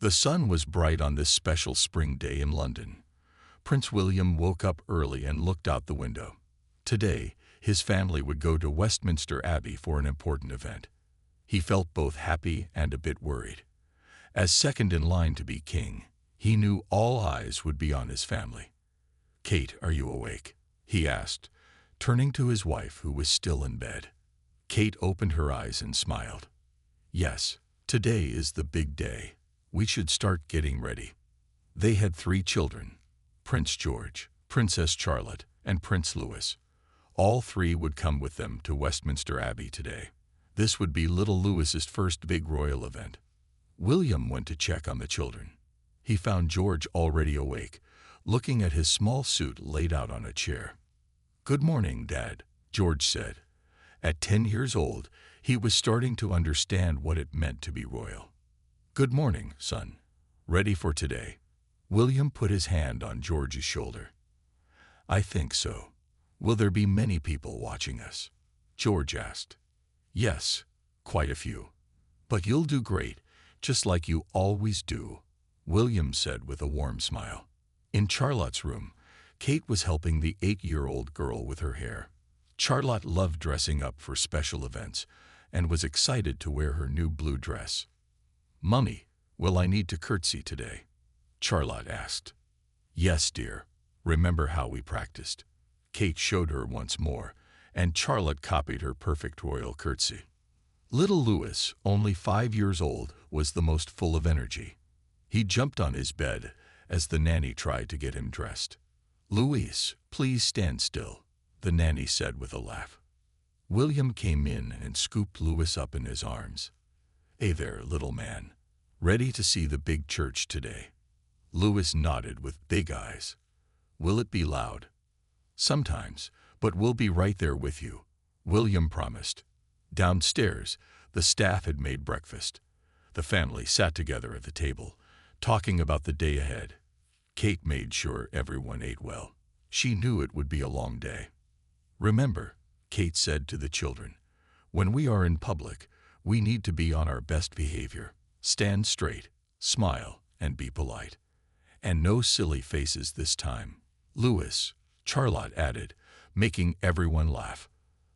The sun was bright on this special spring day in London. Prince William woke up early and looked out the window. Today, his family would go to Westminster Abbey for an important event. He felt both happy and a bit worried. As second in line to be king, he knew all eyes would be on his family. "Kate, are you awake?" he asked, turning to his wife, who was still in bed. Kate opened her eyes and smiled. "Yes, today is the big day. We should start getting ready." They had 3 children: Prince George, Princess Charlotte, and Prince Louis. All 3 would come with them to Westminster Abbey today. This would be little Louis's first big royal event. William went to check on the children. He found George already awake, looking at his small suit laid out on a chair. "Good morning, Dad," George said. At 10 years old, he was starting to understand what it meant to be royal. "Good morning, son. Ready for today?" William put his hand on George's shoulder. "I think so. Will there be many people watching us?" George asked. "Yes, quite a few. But you'll do great, just like you always do," William said with a warm smile. In Charlotte's room, Kate was helping the 8-year-old girl with her hair. Charlotte loved dressing up for special events and was excited to wear her new blue dress. "Mummy, will I need to curtsy today?" Charlotte asked. "Yes, dear. Remember how we practiced?" Kate showed her once more, and Charlotte copied her perfect royal curtsy. Little Louis, only 5 years old, was the most full of energy. He jumped on his bed as the nanny tried to get him dressed. "Louis, please stand still," the nanny said with a laugh. William came in and scooped Louis up in his arms. "Hey there, little man. Ready to see the big church today?" Louis nodded with big eyes. "Will it be loud?" "Sometimes, but we'll be right there with you," William promised. Downstairs, the staff had made breakfast. The family sat together at the table, talking about the day ahead. Kate made sure everyone ate well. She knew it would be a long day. "Remember," Kate said to the children, "when we are in public, we need to be on our best behavior. Stand straight, smile, and be polite. And no silly faces this time." "Louis," Charlotte added, making everyone laugh.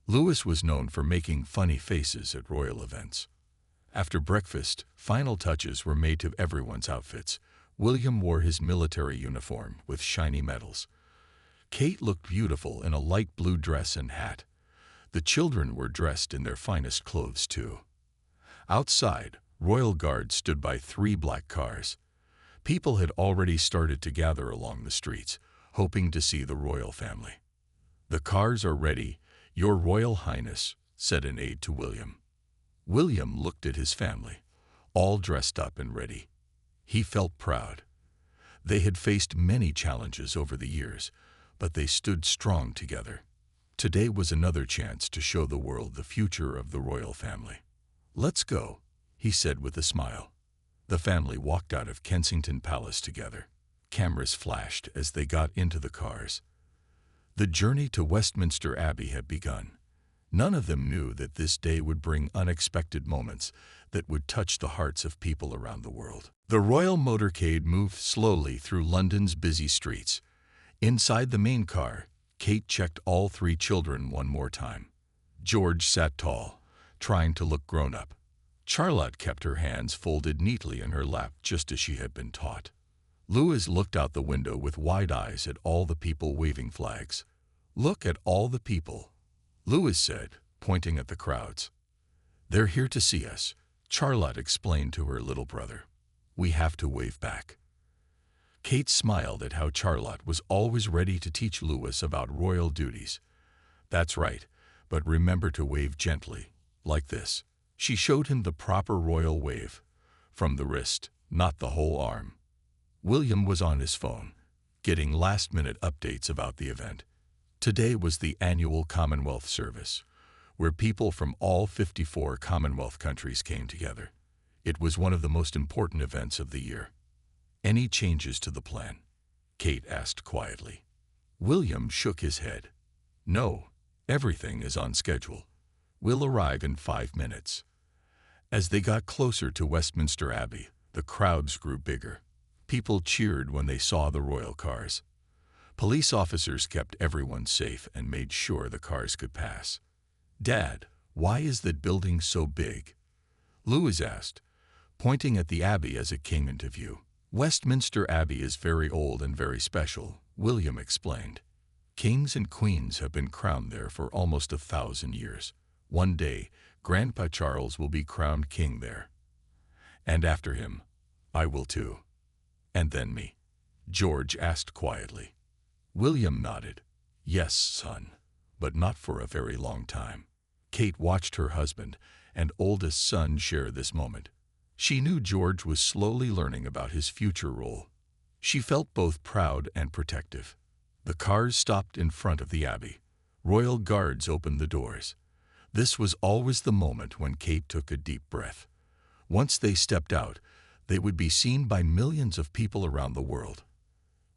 Louis was known for making funny faces at royal events. After breakfast, final touches were made to everyone's outfits. William wore his military uniform with shiny medals. Kate looked beautiful in a light blue dress and hat. The children were dressed in their finest clothes, too. Outside, royal guards stood by 3 black cars. People had already started to gather along the streets, hoping to see the royal family. "The cars are ready, Your Royal Highness," said an aide to William. William looked at his family, all dressed up and ready. He felt proud. They had faced many challenges over the years, but they stood strong together. Today was another chance to show the world the future of the royal family. "Let's go," he said with a smile. The family walked out of Kensington Palace together. Cameras flashed as they got into the cars. The journey to Westminster Abbey had begun. None of them knew that this day would bring unexpected moments that would touch the hearts of people around the world. The royal motorcade moved slowly through London's busy streets. Inside the main car, Kate checked all 3 children one more time. George sat tall, trying to look grown-up. Charlotte kept her hands folded neatly in her lap just as she had been taught. Louis looked out the window with wide eyes at all the people waving flags. "Look at all the people," Louis said, pointing at the crowds. "They're here to see us," Charlotte explained to her little brother. "We have to wave back." Kate smiled at how Charlotte was always ready to teach Louis about royal duties. "That's right, but remember to wave gently, like this." She showed him the proper royal wave, from the wrist, not the whole arm. William was on his phone, getting last-minute updates about the event. Today was the annual Commonwealth service, where people from all 54 Commonwealth countries came together. It was one of the most important events of the year. "Any changes to the plan?" Kate asked quietly. William shook his head. "No, everything is on schedule. We'll arrive in 5 minutes." As they got closer to Westminster Abbey, The crowds grew bigger. People cheered when they saw the royal cars. Police officers kept everyone safe and made sure the cars could pass. "Dad, why is that building so big?" Louis asked, pointing at the Abbey as it came into view. "Westminster Abbey is very old and very special," William explained. "Kings and queens have been crowned there for almost 1,000 years. One day, Grandpa Charles will be crowned king there. And after him, I will too." "And then me?" George asked quietly. William nodded. "Yes, son, but not for a very long time." Kate watched her husband and oldest son share this moment. She knew George was slowly learning about his future role. She felt both proud and protective. The cars stopped in front of the Abbey. Royal guards opened the doors. This was always the moment when Kate took a deep breath. Once they stepped out, they would be seen by millions of people around the world.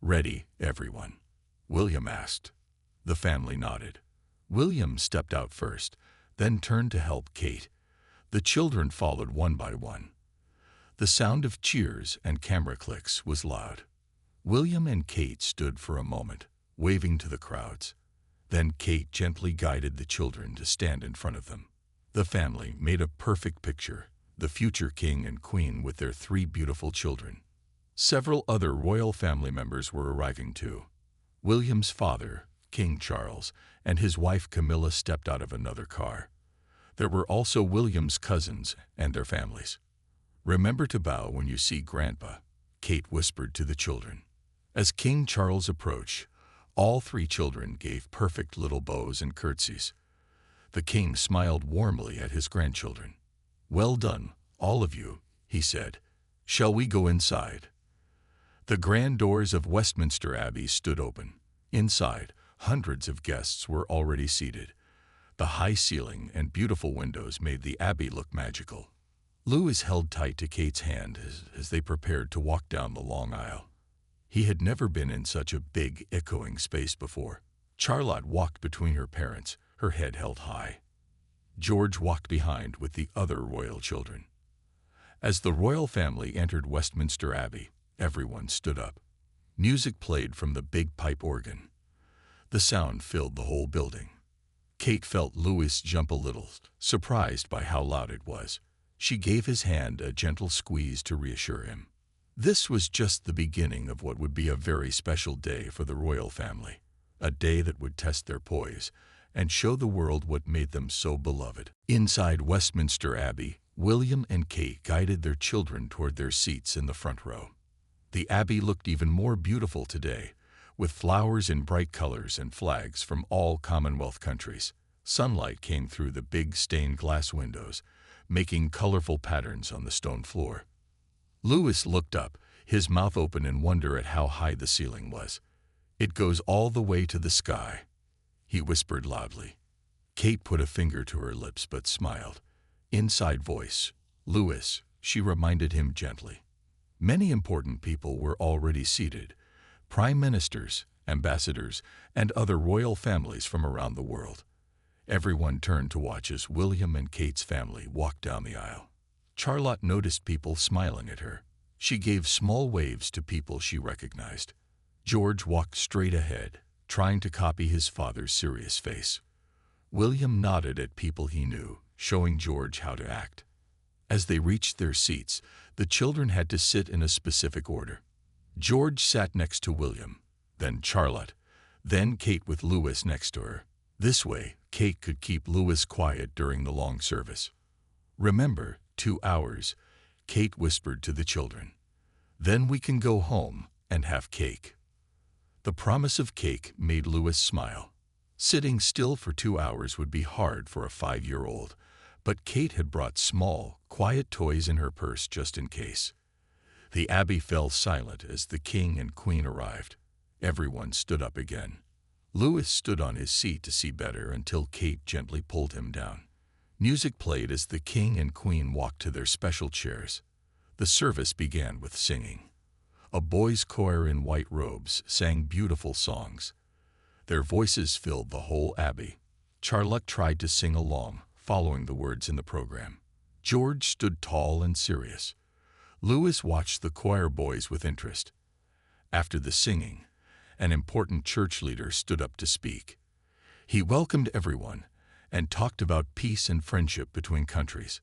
"Ready, everyone?" William asked. The family nodded. William stepped out first, then turned to help Kate. The children followed one by one. The sound of cheers and camera clicks was loud. William and Kate stood for a moment, waving to the crowds. Then Kate gently guided the children to stand in front of them. The family made a perfect picture, the future king and queen with their 3 beautiful children. Several other royal family members were arriving too. William's father, King Charles, and his wife Camilla stepped out of another car. There were also William's cousins and their families. "Remember to bow when you see Grandpa," Kate whispered to the children. As King Charles approached, all 3 children gave perfect little bows and curtsies. The king smiled warmly at his grandchildren. "Well done, all of you," he said. "Shall we go inside?" The grand doors of Westminster Abbey stood open. Inside, hundreds of guests were already seated. The high ceiling and beautiful windows made the Abbey look magical. Louis held tight to Kate's hand as they prepared to walk down the long aisle. He had never been in such a big, echoing space before. Charlotte walked between her parents, her head held high. George walked behind with the other royal children. As the royal family entered Westminster Abbey, everyone stood up. Music played from the big pipe organ. The sound filled the whole building. Kate felt Louis jump a little, surprised by how loud it was. She gave his hand a gentle squeeze to reassure him. This was just the beginning of what would be a very special day for the royal family, a day that would test their poise and show the world what made them so beloved. Inside Westminster Abbey, William and Kate guided their children toward their seats in the front row. The Abbey looked even more beautiful today, with flowers in bright colors and flags from all Commonwealth countries. Sunlight came through the big stained glass windows, making colorful patterns on the stone floor. Louis looked up, his mouth open in wonder at how high the ceiling was. "It goes all the way to the sky," he whispered loudly. Kate put a finger to her lips but smiled. Inside voice, "Louis," she reminded him gently. Many important people were already seated, prime ministers, ambassadors, and other royal families from around the world. Everyone turned to watch as William and Kate's family walked down the aisle. Charlotte noticed people smiling at her. She gave small waves to people she recognized. George walked straight ahead, trying to copy his father's serious face. William nodded at people he knew, showing George how to act. As they reached their seats, the children had to sit in a specific order. George sat next to William, then Charlotte, then Kate with Louis next to her. This way, Kate could keep Louis quiet during the long service. "Remember, 2 hours," Kate whispered to the children. "Then we can go home and have cake." The promise of cake made Louis smile. Sitting still for 2 hours would be hard for a 5-year-old, but Kate had brought small, quiet toys in her purse just in case. The Abbey fell silent as the king and queen arrived. Everyone stood up again. Louis stood on his seat to see better until Kate gently pulled him down. Music played as the king and queen walked to their special chairs. The service began with singing. A boys' choir in white robes sang beautiful songs. Their voices filled the whole Abbey. Charlotte tried to sing along, following the words in the program. George stood tall and serious. Louis watched the choir boys with interest. After the singing, an important church leader stood up to speak. He welcomed everyone and talked about peace and friendship between countries.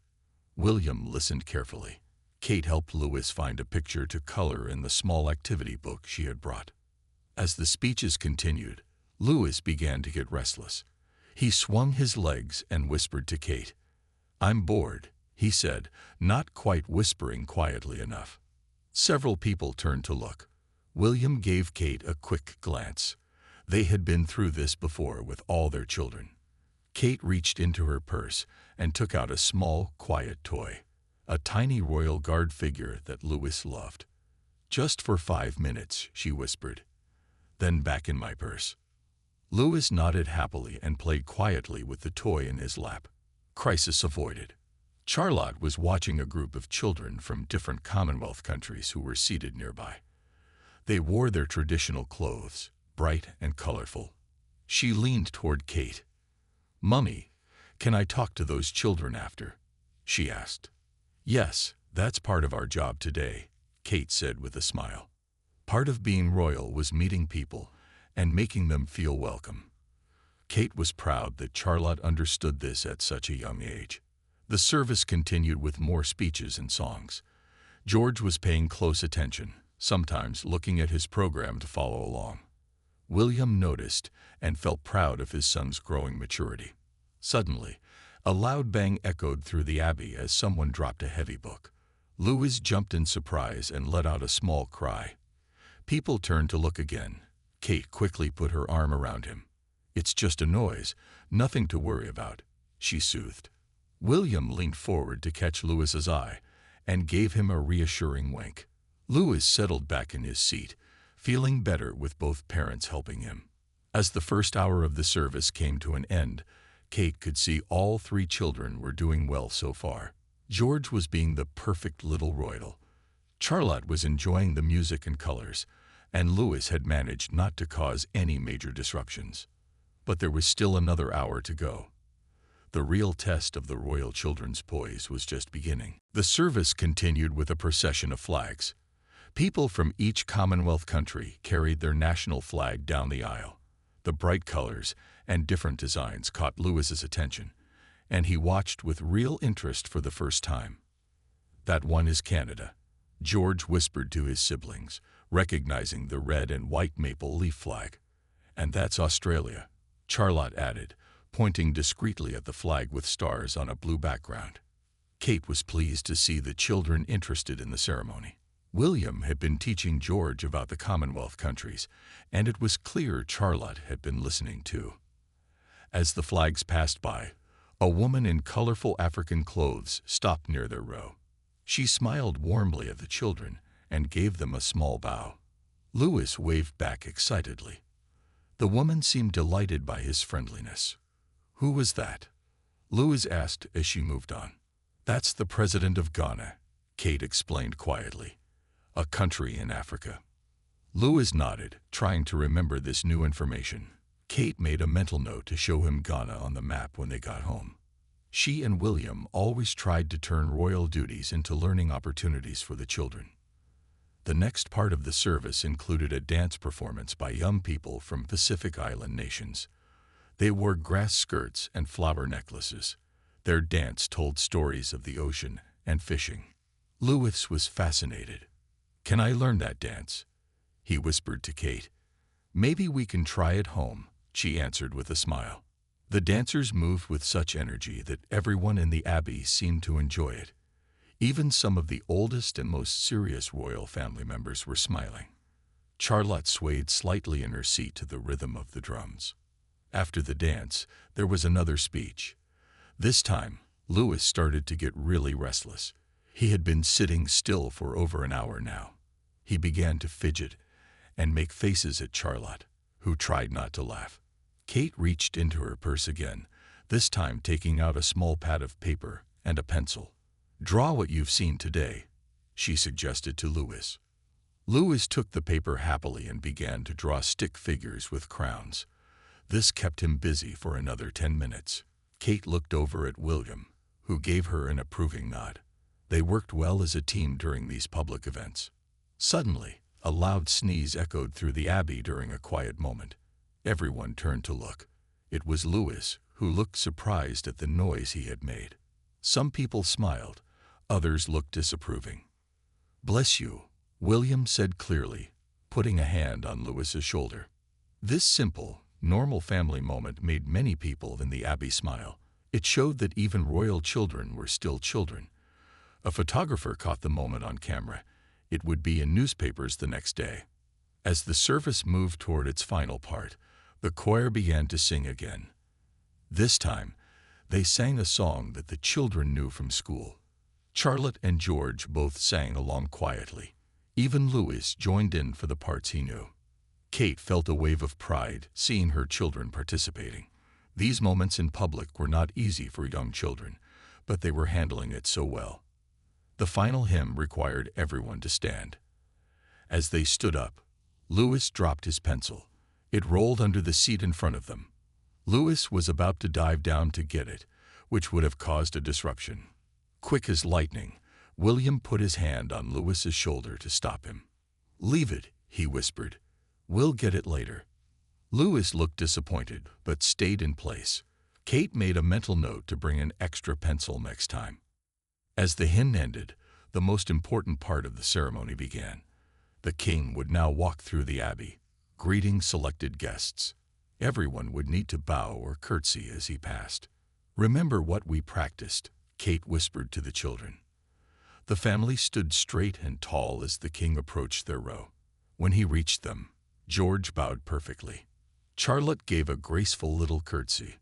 William listened carefully. Kate helped Louis find a picture to color in the small activity book she had brought. As the speeches continued, Louis began to get restless. He swung his legs and whispered to Kate. "I'm bored," he said, not quite whispering quietly enough. Several people turned to look. William gave Kate a quick glance. They had been through this before with all their children. Kate reached into her purse and took out a small, quiet toy, a tiny Royal Guard figure that Louis loved. "Just for 5 minutes," she whispered. "Then back in my purse." Louis nodded happily and played quietly with the toy in his lap. Crisis avoided. Charlotte was watching a group of children from different Commonwealth countries who were seated nearby. They wore their traditional clothes, bright and colorful. She leaned toward Kate. "Mummy, can I talk to those children after?" she asked. "Yes, that's part of our job today," Kate said with a smile. Part of being royal was meeting people and making them feel welcome. Kate was proud that Charlotte understood this at such a young age. The service continued with more speeches and songs. George was paying close attention, sometimes looking at his program to follow along. William noticed and felt proud of his son's growing maturity. Suddenly, a loud bang echoed through the abbey as someone dropped a heavy book. Louis jumped in surprise and let out a small cry. People turned to look again. Kate quickly put her arm around him. "It's just a noise, nothing to worry about," she soothed. William leaned forward to catch Louis's eye and gave him a reassuring wink. Louis settled back in his seat, feeling better with both parents helping him. As the first hour of the service came to an end, Kate could see all 3 children were doing well so far. George was being the perfect little royal. Charlotte was enjoying the music and colors, and Louis had managed not to cause any major disruptions. But there was still another hour to go. The real test of the royal children's poise was just beginning. The service continued with a procession of flags. People from each Commonwealth country carried their national flag down the aisle. The bright colors and different designs caught Louis's attention, and he watched with real interest for the first time. "That one is Canada," George whispered to his siblings, recognizing the red and white maple leaf flag. "And that's Australia," Charlotte added, pointing discreetly at the flag with stars on a blue background. Kate was pleased to see the children interested in the ceremony. William had been teaching George about the Commonwealth countries, and it was clear Charlotte had been listening too. As the flags passed by, a woman in colorful African clothes stopped near their row. She smiled warmly at the children and gave them a small bow. Louis waved back excitedly. The woman seemed delighted by his friendliness. "Who was that?" Louis asked as she moved on. "That's the president of Ghana," Kate explained quietly. "A country in Africa." Louis nodded, trying to remember this new information. Kate made a mental note to show him Ghana on the map when they got home. She and William always tried to turn royal duties into learning opportunities for the children. The next part of the service included a dance performance by young people from Pacific Island nations. They wore grass skirts and flower necklaces. Their dance told stories of the ocean and fishing. Louis was fascinated. "Can I learn that dance?" he whispered to Kate. "Maybe we can try at home," she answered with a smile. The dancers moved with such energy that everyone in the abbey seemed to enjoy it. Even some of the oldest and most serious royal family members were smiling. Charlotte swayed slightly in her seat to the rhythm of the drums. After the dance, there was another speech. This time, Louis started to get really restless. He had been sitting still for over an hour now. He began to fidget and make faces at Charlotte, who tried not to laugh. Kate reached into her purse again, this time taking out a small pad of paper and a pencil. "Draw what you've seen today," she suggested to Louis. Louis took the paper happily and began to draw stick figures with crowns. This kept him busy for another 10 minutes. Kate looked over at William, who gave her an approving nod. They worked well as a team during these public events. Suddenly, a loud sneeze echoed through the Abbey during a quiet moment. Everyone turned to look. It was Louis, who looked surprised at the noise he had made. Some people smiled, others looked disapproving. "Bless you," William said clearly, putting a hand on Louis's shoulder. This simple, normal family moment made many people in the Abbey smile. It showed that even royal children were still children. A photographer caught the moment on camera. It would be in newspapers the next day. As the service moved toward its final part, the choir began to sing again. This time, they sang a song that the children knew from school. Charlotte and George both sang along quietly. Even Louis joined in for the parts he knew. Kate felt a wave of pride seeing her children participating. These moments in public were not easy for young children, but they were handling it so well. The final hymn required everyone to stand. As they stood up, Louis dropped his pencil. It rolled under the seat in front of them. Louis was about to dive down to get it, which would have caused a disruption. Quick as lightning, William put his hand on Louis's shoulder to stop him. "Leave it," he whispered. "We'll get it later." Louis looked disappointed, but stayed in place. Kate made a mental note to bring an extra pencil next time. As the hymn ended, the most important part of the ceremony began. The king would now walk through the Abbey, greeting selected guests. Everyone would need to bow or curtsy as he passed. "Remember what we practiced," Kate whispered to the children. The family stood straight and tall as the king approached their row. When he reached them, George bowed perfectly. Charlotte gave a graceful little curtsy,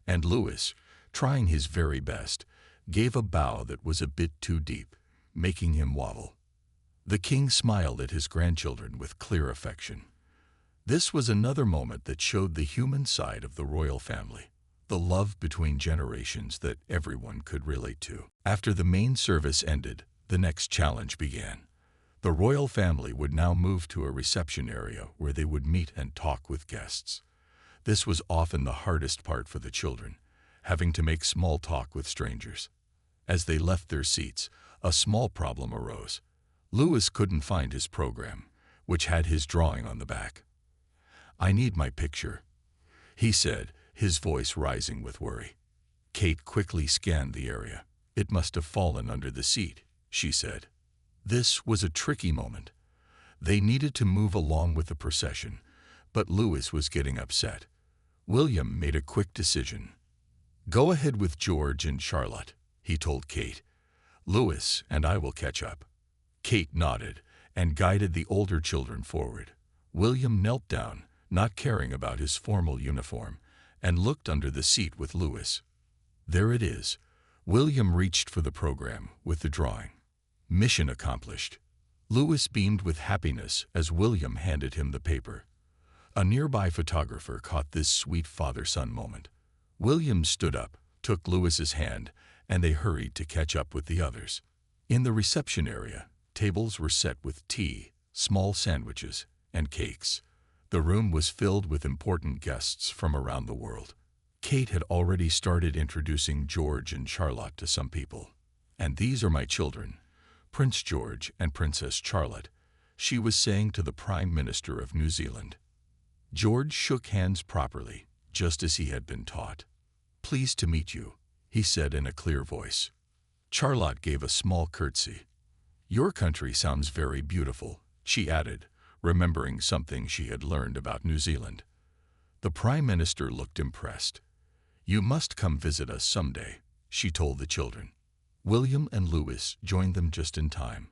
and Louis, trying his very best, gave a bow that was a bit too deep, making him wobble. The king smiled at his grandchildren with clear affection. This was another moment that showed the human side of the royal family, the love between generations that everyone could relate to. After the main service ended, the next challenge began. The royal family would now move to a reception area where they would meet and talk with guests. This was often the hardest part for the children, having to make small talk with strangers. As they left their seats, a small problem arose. Louis couldn't find his program, which had his drawing on the back. "I need my picture," he said, his voice rising with worry. Kate quickly scanned the area. "It must have fallen under the seat," she said. This was a tricky moment. They needed to move along with the procession, but Louis was getting upset. William made a quick decision. "Go ahead with George and Charlotte," he told Kate. "Louis and I will catch up." Kate nodded and guided the older children forward. William knelt down, not caring about his formal uniform, and looked under the seat with Louis. There it is. William reached for the program with the drawing. Mission accomplished. Louis beamed with happiness as William handed him the paper. A nearby photographer caught this sweet father-son moment. William stood up, took Louis's hand, and they hurried to catch up with the others. In the reception area, tables were set with tea, small sandwiches, and cakes. The room was filled with important guests from around the world. Kate had already started introducing George and Charlotte to some people. "And these are my children, Prince George and Princess Charlotte," she was saying to the Prime Minister of New Zealand. George shook hands properly, just as he had been taught. "Pleased to meet you," he said in a clear voice. Charlotte gave a small curtsy. "Your country sounds very beautiful," she added, remembering something she had learned about New Zealand. The Prime Minister looked impressed. "You must come visit us someday," she told the children. William and Louis joined them just in time.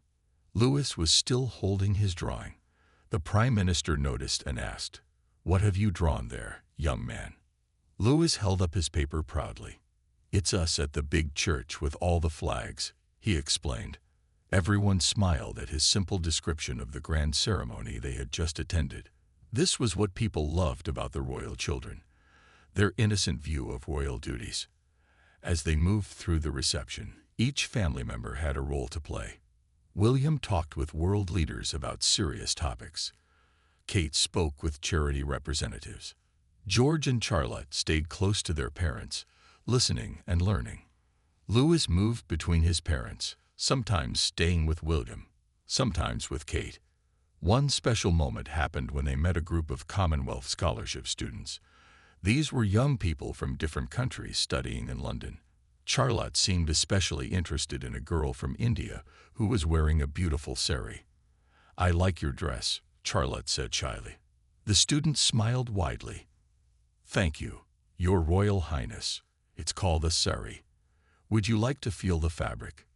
Louis was still holding his drawing. The Prime Minister noticed and asked, "What have you drawn there, young man?" Louis held up his paper proudly. "It's us at the big church with all the flags," he explained. Everyone smiled at his simple description of the grand ceremony they had just attended. This was what people loved about the royal children, their innocent view of royal duties. As they moved through the reception, each family member had a role to play. William talked with world leaders about serious topics. Kate spoke with charity representatives. George and Charlotte stayed close to their parents, listening and learning. Louis moved between his parents, sometimes staying with William, sometimes with Kate. One special moment happened when they met a group of Commonwealth Scholarship students. These were young people from different countries studying in London. Charlotte seemed especially interested in a girl from India who was wearing a beautiful sari. "I like your dress," Charlotte said shyly. The student smiled widely. "Thank you, Your Royal Highness. It's called a sari. Would you like to feel the fabric?"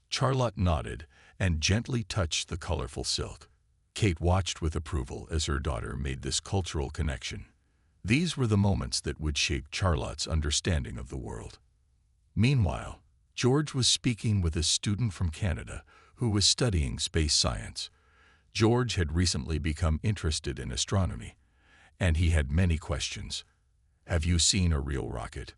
Charlotte nodded and gently touched the colorful silk. Kate watched with approval as her daughter made this cultural connection. These were the moments that would shape Charlotte's understanding of the world. Meanwhile, George was speaking with a student from Canada who was studying space science. George had recently become interested in astronomy, and he had many questions. "Have you seen a real rocket?"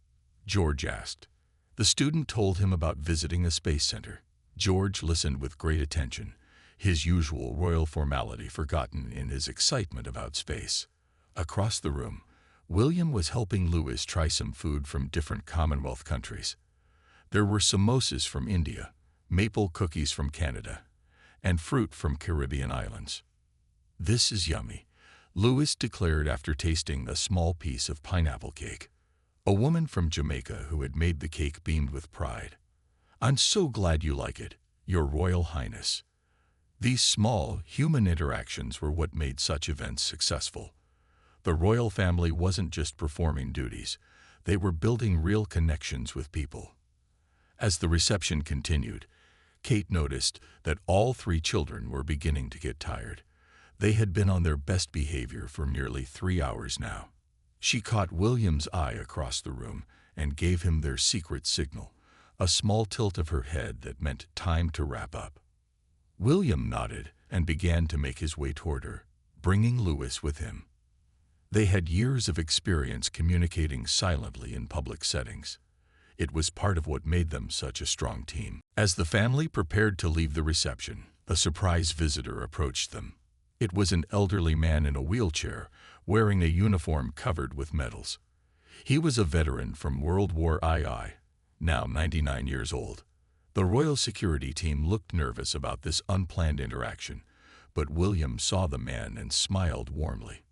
George asked. The student told him about visiting a space center. George listened with great attention, his usual royal formality forgotten in his excitement about space. Across the room, William was helping Louis try some food from different Commonwealth countries. There were samosas from India, maple cookies from Canada, and fruit from Caribbean islands. "This is yummy," Louis declared after tasting a small piece of pineapple cake. A woman from Jamaica who had made the cake beamed with pride. "I'm so glad you like it, Your Royal Highness." These small, human interactions were what made such events successful. The royal family wasn't just performing duties, they were building real connections with people. As the reception continued, Kate noticed that all three children were beginning to get tired. They had been on their best behavior for nearly 3 hours now. She caught William's eye across the room and gave him their secret signal, a small tilt of her head that meant time to wrap up. William nodded and began to make his way toward her, bringing Louis with him. They had years of experience communicating silently in public settings. It was part of what made them such a strong team. As the family prepared to leave the reception, a surprise visitor approached them. It was an elderly man in a wheelchair, wearing a uniform covered with medals. He was a veteran from World War II, now 99 years old. The royal security team looked nervous about this unplanned interaction, but William saw the man and smiled warmly.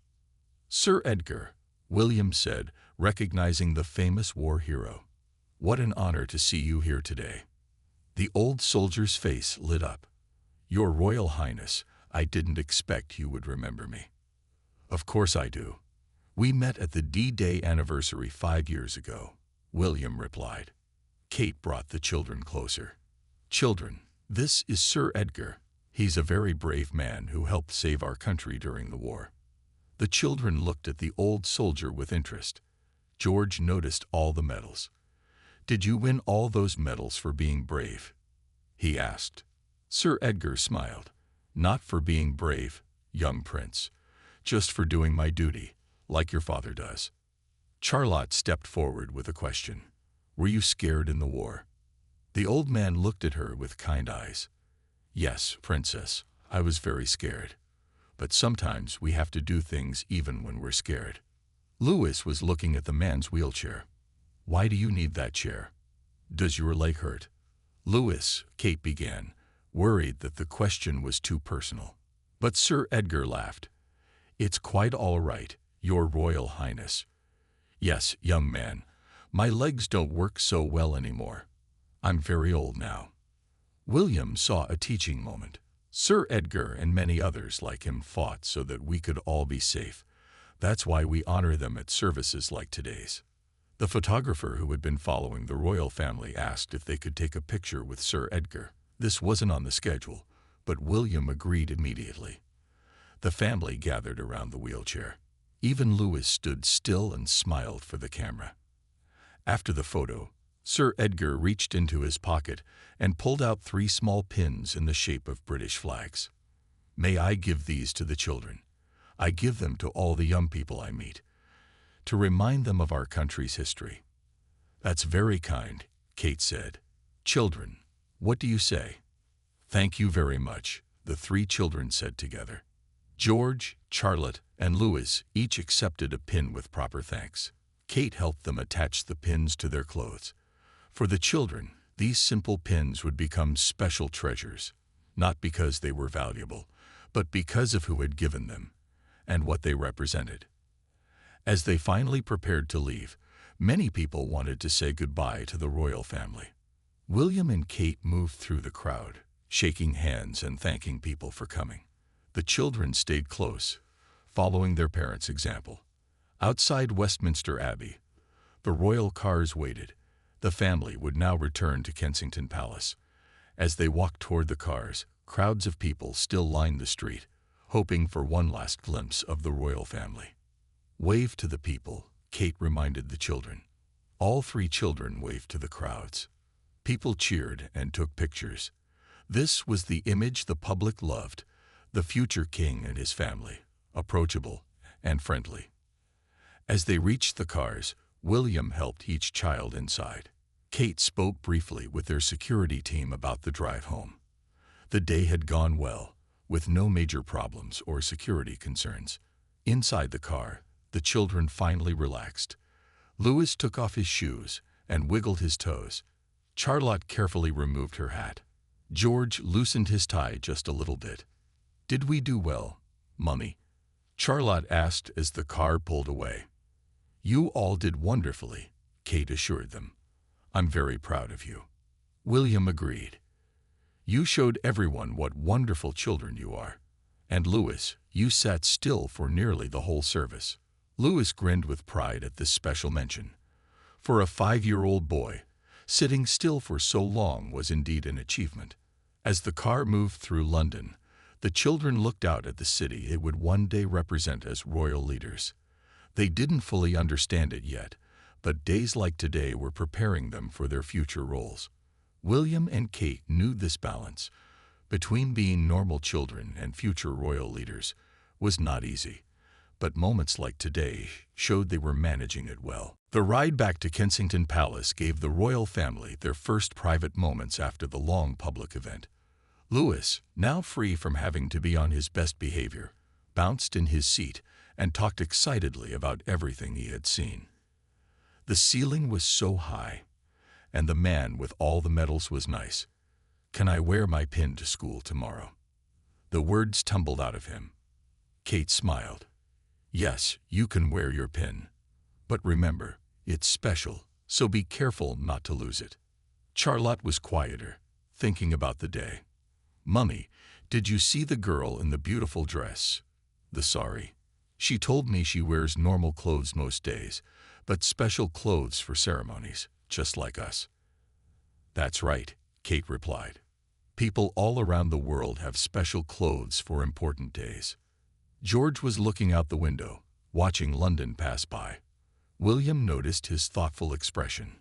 "Sir Edgar," William said, recognizing the famous war hero. "What an honor to see you here today." The old soldier's face lit up. "Your Royal Highness, I didn't expect you would remember me." "Of course I do. We met at the D-Day anniversary 5 years ago," William replied. Kate brought the children closer. "Children, this is Sir Edgar. He's a very brave man who helped save our country during the war." The children looked at the old soldier with interest. George noticed all the medals. "Did you win all those medals for being brave?" he asked. Sir Edgar smiled. "Not for being brave, young prince, just for doing my duty, like your father does." Charlotte stepped forward with a question. "Were you scared in the war?" The old man looked at her with kind eyes. "Yes, princess, I was very scared. But sometimes we have to do things even when we're scared." Louis was looking at the man's wheelchair. "Why do you need that chair? Does your leg hurt?" "Louis," Kate began, worried that the question was too personal. But Sir Edgar laughed. "It's quite all right, Your Royal Highness. Yes, young man, my legs don't work so well anymore. I'm very old now." William saw a teaching moment. Sir Edgar and many others like him fought so that we could all be safe. That's why we honor them at services like today's. The photographer who had been following the royal family asked if they could take a picture with Sir Edgar. This wasn't on the schedule, but William agreed immediately. The family gathered around the wheelchair. Even Louis stood still and smiled for the camera. After the photo, Sir Edgar reached into his pocket and pulled out 3 small pins in the shape of British flags. "May I give these to the children? I give them to all the young people I meet, to remind them of our country's history." "That's very kind," Kate said. "Children, what do you say?" "Thank you very much," the 3 children said together. George, Charlotte, and Louis each accepted a pin with proper thanks. Kate helped them attach the pins to their clothes. For the children, These simple pins would become special treasures, not because they were valuable, but because of who had given them and what they represented. As they finally prepared to leave, many people wanted to say goodbye to the royal family. William and Kate moved through the crowd, shaking hands and thanking people for coming. The children stayed close, following their parents' example. Outside Westminster Abbey, the royal cars waited. The family would now return to Kensington Palace. As they walked toward the cars, crowds of people still lined the street, hoping for one last glimpse of the royal family. "Wave to the people," Kate reminded the children. All three children waved to the crowds. People cheered and took pictures. This was the image the public loved, the future king and his family, approachable and friendly. As they reached the cars, William helped each child inside. Kate spoke briefly with their security team about the drive home. The day had gone well, with no major problems or security concerns. Inside the car, the children finally relaxed. Louis took off his shoes and wiggled his toes. Charlotte carefully removed her hat. George loosened his tie just a little bit. "Did we do well, Mummy?" Charlotte asked as the car pulled away. "You all did wonderfully," Kate assured them. "I'm very proud of you." William agreed. "You showed everyone what wonderful children you are. And Louis, you sat still for nearly the whole service." Louis grinned with pride at this special mention. For a 5-year-old boy, sitting still for so long was indeed an achievement. As the car moved through London, the children looked out at the city it would one day represent as royal leaders. They didn't fully understand it yet, but days like today were preparing them for their future roles. William and Kate knew this balance between being normal children and future royal leaders was not easy, but moments like today showed they were managing it well. The ride back to Kensington Palace gave the royal family their first private moments after the long public event. Louis, now free from having to be on his best behavior, bounced in his seat and talked excitedly about everything he had seen. The ceiling was so high, and the man with all the medals was nice. "Can I wear my pin to school tomorrow?" The words tumbled out of him. Kate smiled. "Yes, you can wear your pin. But remember, it's special, so be careful not to lose it." Charlotte was quieter, thinking about the day. "Mummy, did you see the girl in the beautiful dress? The sari? She told me she wears normal clothes most days, but special clothes for ceremonies, just like us." "That's right," Kate replied. "People all around the world have special clothes for important days." George was looking out the window, watching London pass by. William noticed his thoughtful expression.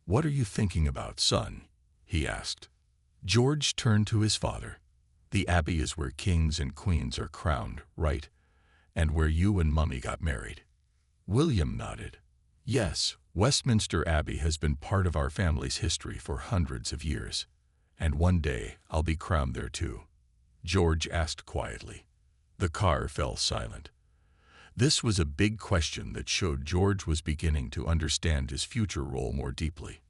"What are you thinking about, son?" he asked. George turned to his father. "The Abbey is where kings and queens are crowned, right? And where you and Mummy got married." William nodded. "Yes, Westminster Abbey has been part of our family's history for hundreds of years. And one day I'll be crowned there too," George asked quietly. The car fell silent. This was a big question that showed George was beginning to understand his future role more deeply.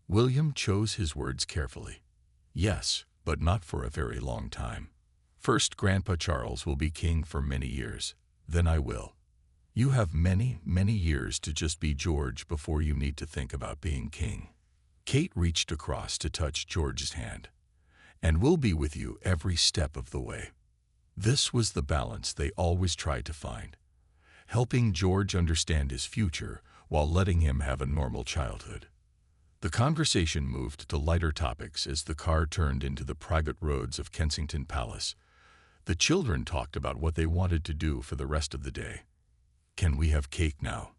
William chose his words carefully. "Yes, but not for a very long time. First, Grandpa Charles will be king for many years. Then I will. You have many, many years to just be George before you need to think about being king." Kate reached across to touch George's hand. "And we'll be with you every step of the way." This was the balance they always tried to find, helping George understand his future while letting him have a normal childhood. The conversation moved to lighter topics as the car turned into the private roads of Kensington Palace. The children talked about what they wanted to do for the rest of the day. "Can we have cake now?"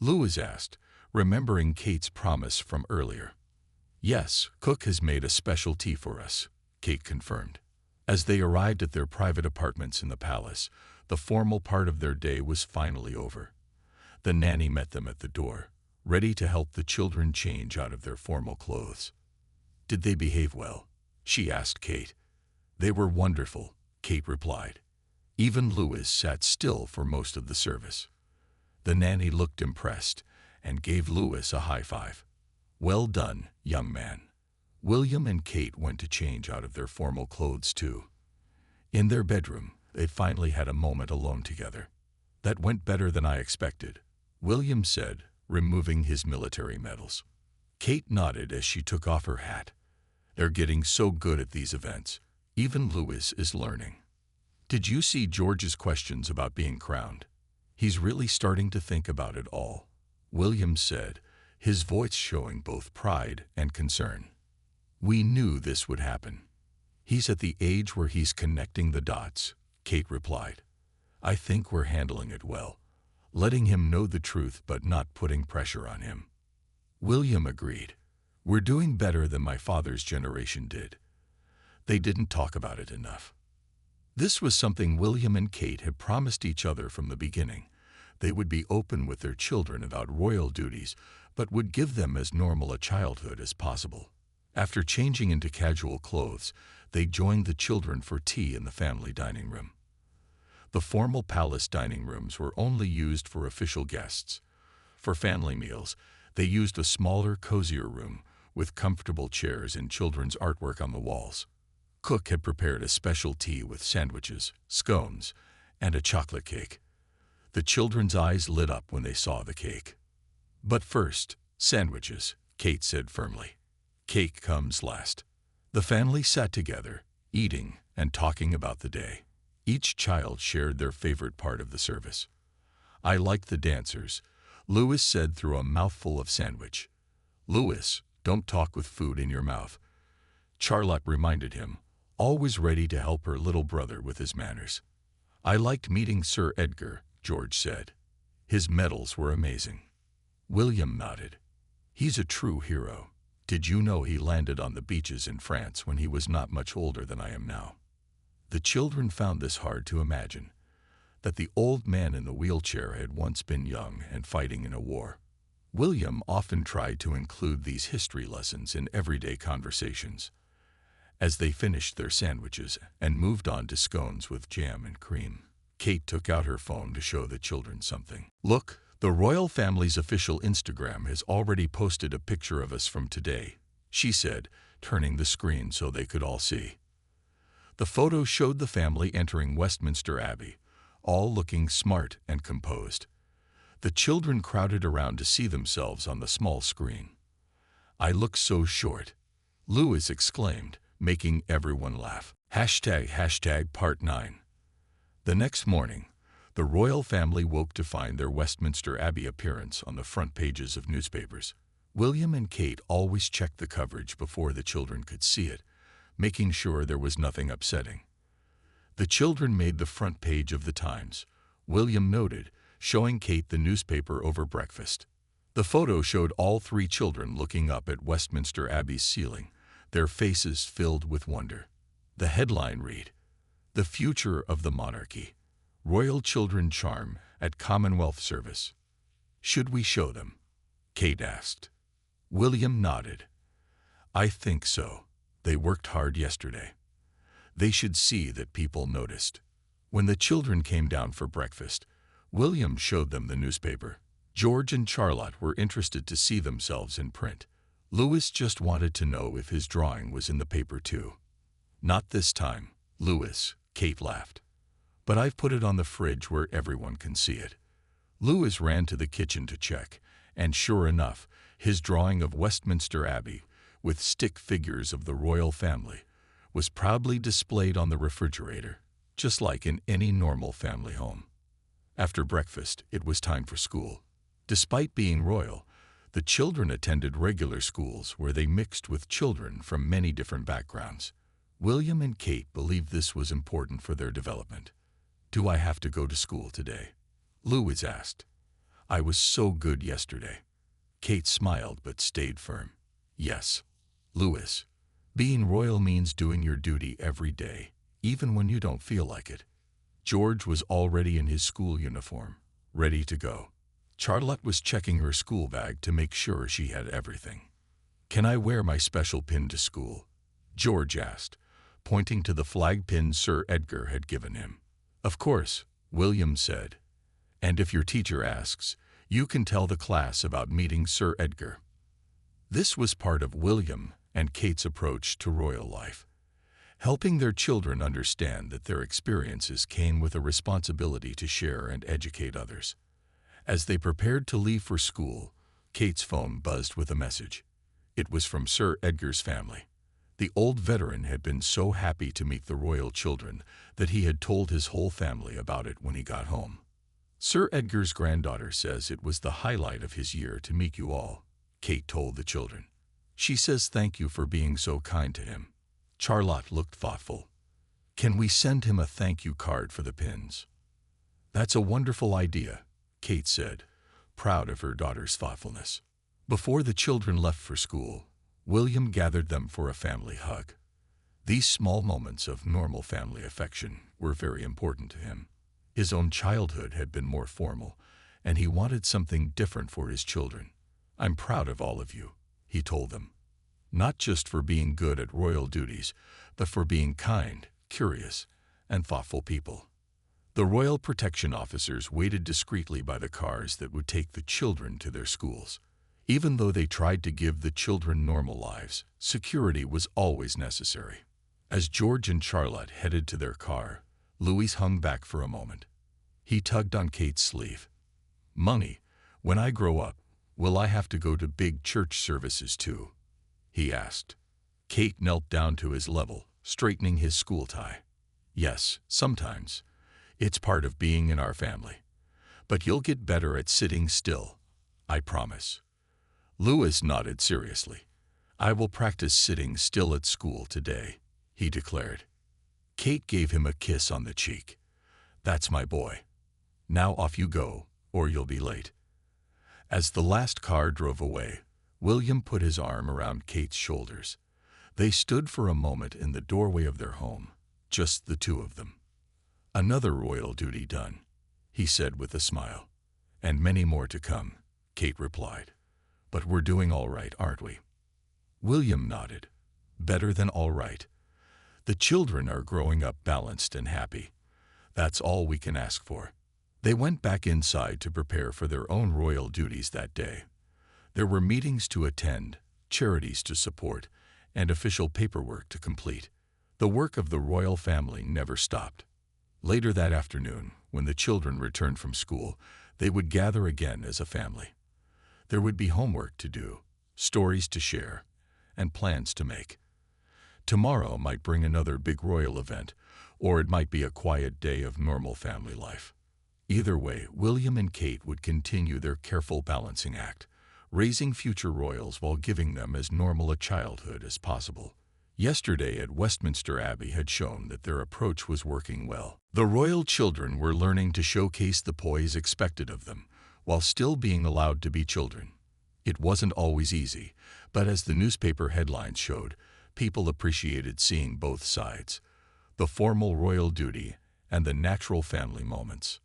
Louis asked, remembering Kate's promise from earlier. "Yes, Cook has made a special tea for us," Kate confirmed. As they arrived at their private apartments in the palace, the formal part of their day was finally over. The nanny met them at the door, ready to help the children change out of their formal clothes. "Did they behave well?" she asked Kate. "They were wonderful," Kate replied. Even Louis sat still for most of the service. The nanny looked impressed and gave Louis a high five. "Well done, young man. William and Kate went to change out of their formal clothes too. In their bedroom, they finally had a moment alone together. "That went better than I expected," William said, removing his military medals. Kate nodded as she took off her hat. "They're getting so good at these events. Even Louis is learning." "Did you see George's questions about being crowned? He's really starting to think about it all," William said, his voice showing both pride and concern. "We knew this would happen. He's at the age where he's connecting the dots," Kate replied. "I think we're handling it well, letting him know the truth but not putting pressure on him." William agreed. "We're doing better than my father's generation did. They didn't talk about it enough." This was something William and Kate had promised each other from the beginning. They would be open with their children about royal duties, but would give them as normal a childhood as possible. After changing into casual clothes, they joined the children for tea in the family dining room. The formal palace dining rooms were only used for official guests. For family meals, they used a smaller, cozier room with comfortable chairs and children's artwork on the walls. Cook had prepared a special tea with sandwiches, scones, and a chocolate cake. The children's eyes lit up when they saw the cake. "But first, sandwiches," Kate said firmly. "Cake comes last." The family sat together, eating and talking about the day. Each child shared their favorite part of the service. "I liked the dancers," Louis said through a mouthful of sandwich. "Louis, don't talk with food in your mouth," Charlotte reminded him, always ready to help her little brother with his manners. "I liked meeting Sir Edgar," George said. "His medals were amazing." William nodded. "He's a true hero. Did you know he landed on the beaches in France when he was not much older than I am now?" The children found this hard to imagine, that the old man in the wheelchair had once been young and fighting in a war. William often tried to include these history lessons in everyday conversations. As they finished their sandwiches and moved on to scones with jam and cream, Kate took out her phone to show the children something. "Look, the royal family's official Instagram has already posted a picture of us from today," she said, turning the screen so they could all see. The photo showed the family entering Westminster Abbey, all looking smart and composed. The children crowded around to see themselves on the small screen. "I look so short," Louis exclaimed, making everyone laugh. #Part 9. The next morning, the royal family woke to find their Westminster Abbey appearance on the front pages of newspapers. William and Kate always checked the coverage before the children could see it, making sure there was nothing upsetting. The children made the front page of the Times, William noted, showing Kate the newspaper over breakfast. The photo showed all three children looking up at Westminster Abbey's ceiling, their faces filled with wonder. The headline read, "The Future of the Monarchy. Royal Children Charm at Commonwealth Service." "Should we show them?" Kate asked. William nodded. "I think so. They worked hard yesterday. They should see that people noticed." When the children came down for breakfast, William showed them the newspaper. George and Charlotte were interested to see themselves in print. Louis just wanted to know if his drawing was in the paper too. "Not this time, Louis," Kate laughed. "But I've put it on the fridge where everyone can see it." Louis ran to the kitchen to check, and sure enough, his drawing of Westminster Abbey, with stick figures of the royal family, was proudly displayed on the refrigerator, just like in any normal family home. After breakfast, it was time for school. Despite being royal, the children attended regular schools where they mixed with children from many different backgrounds. William and Kate believed this was important for their development. "Do I have to go to school today?" Louis asked. "I was so good yesterday." Kate smiled but stayed firm. "Yes, Louis. Being royal means doing your duty every day, even when you don't feel like it." George was already in his school uniform, ready to go. Charlotte was checking her school bag to make sure she had everything. "Can I wear my special pin to school?" George asked, pointing to the flag pin Sir Edgar had given him. "Of course," William said. "And if your teacher asks, you can tell the class about meeting Sir Edgar." This was part of William and Kate's approach to royal life, helping their children understand that their experiences came with a responsibility to share and educate others. As they prepared to leave for school, Kate's phone buzzed with a message. It was from Sir Edgar's family. The old veteran had been so happy to meet the royal children that he had told his whole family about it when he got home. Sir Edgar's granddaughter says it was the highlight of his year to meet you all, Kate told the children. She says thank you for being so kind to him. Charlotte looked thoughtful. Can we send him a thank you card for the pins? That's a wonderful idea, Kate said, proud of her daughter's thoughtfulness. Before the children left for school, William gathered them for a family hug. These small moments of normal family affection were very important to him. His own childhood had been more formal, and he wanted something different for his children. I'm proud of all of you, he told them. Not just for being good at royal duties, but for being kind, curious, and thoughtful people. The royal protection officers waited discreetly by the cars that would take the children to their schools. Even though they tried to give the children normal lives, security was always necessary. As George and Charlotte headed to their car, Louis hung back for a moment. He tugged on Kate's sleeve. Money, when I grow up, will I have to go to big church services too? He asked. Kate knelt down to his level, straightening his school tie. Yes, sometimes. It's part of being in our family. But you'll get better at sitting still, I promise. Louis nodded seriously. I will practice sitting still at school today, he declared. Kate gave him a kiss on the cheek. That's my boy. Now off you go, or you'll be late. As the last car drove away, William put his arm around Kate's shoulders. They stood for a moment in the doorway of their home, just the two of them. Another royal duty done, he said with a smile. And many more to come, Kate replied. But we're doing all right, aren't we? William nodded. Better than all right. The children are growing up balanced and happy. That's all we can ask for. They went back inside to prepare for their own royal duties that day. There were meetings to attend, charities to support, and official paperwork to complete. The work of the royal family never stopped. Later that afternoon, when the children returned from school, they would gather again as a family. There would be homework to do, stories to share, and plans to make. Tomorrow might bring another big royal event, or it might be a quiet day of normal family life. Either way, William and Kate would continue their careful balancing act, raising future royals while giving them as normal a childhood as possible. Yesterday at Westminster Abbey had shown that their approach was working well. The royal children were learning to showcase the poise expected of them, while still being allowed to be children. It wasn't always easy, but as the newspaper headlines showed, people appreciated seeing both sides, the formal royal duty and the natural family moments.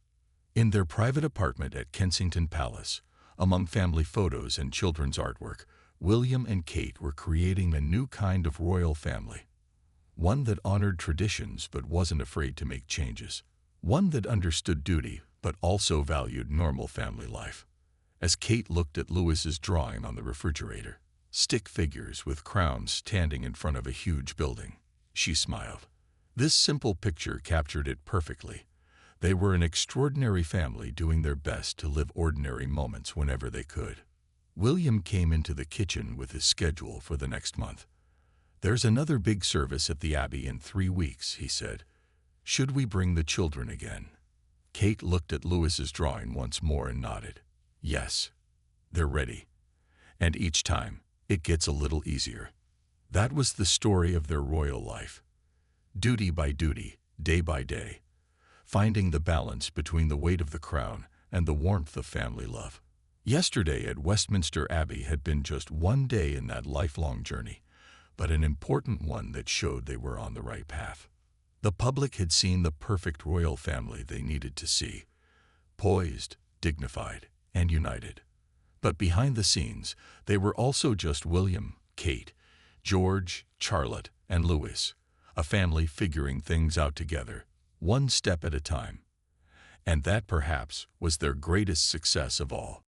In their private apartment at Kensington Palace, among family photos and children's artwork, William and Kate were creating a new kind of royal family. One that honored traditions but wasn't afraid to make changes. One that understood duty but also valued normal family life. As Kate looked at Louis's drawing on the refrigerator, stick figures with crowns standing in front of a huge building, she smiled. This simple picture captured it perfectly. They were an extraordinary family doing their best to live ordinary moments whenever they could. William came into the kitchen with his schedule for the next month. There's another big service at the Abbey in 3 weeks, he said. Should we bring the children again? Kate looked at Louis's drawing once more and nodded. Yes, they're ready. And each time, it gets a little easier. That was the story of their royal life. Duty by duty, day by day, finding the balance between the weight of the crown and the warmth of family love. Yesterday at Westminster Abbey had been just one day in that lifelong journey, but an important one that showed they were on the right path. The public had seen the perfect royal family they needed to see, poised, dignified, and united. But behind the scenes, they were also just William, Kate, George, Charlotte, and Louis, a family figuring things out together, one step at a time. And that perhaps was their greatest success of all.